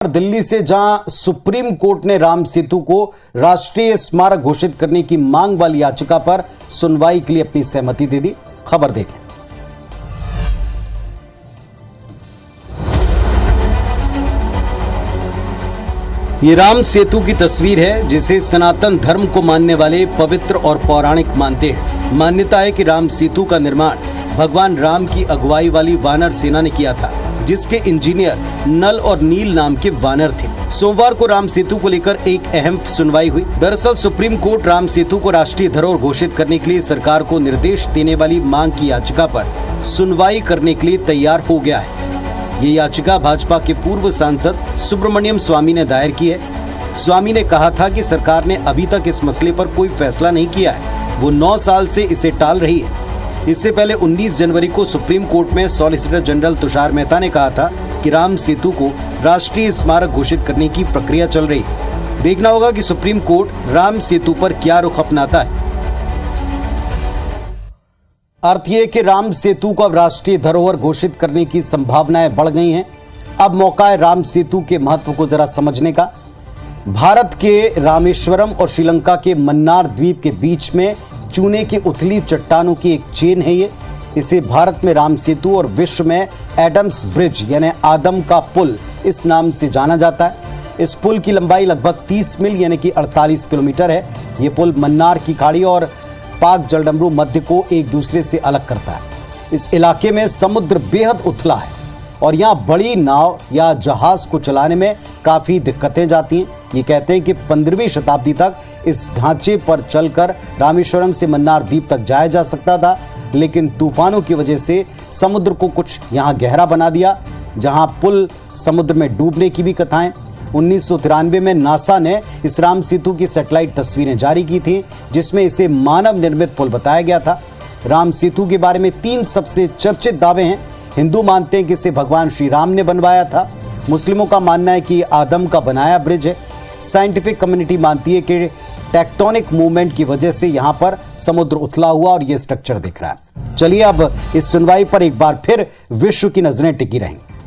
दिल्ली से जहां supreme court ने राम सेतु को राष्ट्रीय स्मारक घोषित करने की मांग वाली याचिका पर सुनवाई के लिए अपनी सहमति दे दी। खबर देखें। ये राम सेतु की तस्वीर है जिसे सनातन धर्म को मानने वाले पवित्र और पौराणिक मानते हैं। मान्यता है कि राम सेतु का निर्माण भगवान राम की अगुवाई वाली वानर सेना ने किया था, जिसके इंजीनियर नल और नील नाम के वानर थे। सोमवार को राम सेतु को लेकर एक अहम सुनवाई हुई। दरअसल सुप्रीम कोर्ट राम सेतु को राष्ट्रीय धरोहर घोषित करने के लिए सरकार को निर्देश देने वाली मांग की याचिका पर सुनवाई करने के लिए तैयार हो गया है। ये याचिका भाजपा के पूर्व सांसद सुब्रमण्यम स्वामी ने दायर की है। स्वामी ने कहा था कि सरकार ने अभी तक इस मसले पर कोई फैसला नहीं किया है। वो 9 साल से इसे टाल रही है। इससे पहले 19 जनवरी को सुप्रीम कोर्ट में सॉलिसिटर जनरल तुषार मेहता ने कहा था कि राम सेतु को राष्ट्रीय स्मारक घोषित करने की प्रक्रिया चल रही है। देखना होगा कि सुप्रीम कोर्ट राम सेतु पर क्या रुख अपनाता है। अर्थ ये कि राम सेतु को अब राष्ट्रीय धरोहर घोषित करने की संभावनाएं बढ़ गई हैं। अब मौका है राम सेतु के महत्व को जरा समझने का। भारत के रामेश्वरम और श्रीलंका के मन्नार द्वीप के बीच में चूने की उथली चट्टानों की एक चेन है ये। इसे भारत में राम सेतु और विश्व में एडम्स ब्रिज यानी आदम का पुल इस नाम से जाना जाता है। इस पुल की लंबाई लगभग 30 मील यानी कि 48 किलोमीटर है। ये पुल मन्नार की खाड़ी और पाक जलडमरू मध्य को एक दूसरे से अलग करता है। इस इलाके में समुद्र बेहद उथला है और यहाँ बड़ी नाव या जहाज को चलाने में काफ़ी दिक्कतें जाती हैं। ये कहते हैं कि 15वीं शताब्दी तक इस ढांचे पर चलकर रामेश्वरम से मन्नार द्वीप तक जाया जा सकता था, लेकिन तूफानों की वजह से समुद्र को कुछ यहाँ गहरा बना दिया, जहाँ पुल समुद्र में डूबने की भी कथाएं। 1993 में नासा ने इस राम सेतु की सैटेलाइट तस्वीरें जारी की थी, जिसमें इसे मानव निर्मित पुल बताया गया था। राम सेतु के बारे में 3 सबसे चर्चित दावे हैं। हिंदू मानते हैं कि इसे भगवान श्री राम ने बनवाया था। मुस्लिमों का मानना है कि आदम का बनाया ब्रिज है। साइंटिफिक कम्युनिटी मानती है कि टेक्टोनिक मूवमेंट की वजह से यहाँ पर समुद्र उथला हुआ और ये स्ट्रक्चर दिख रहा है। चलिए अब इस सुनवाई पर एक बार फिर विश्व की नजरें टिकी रहेंगी।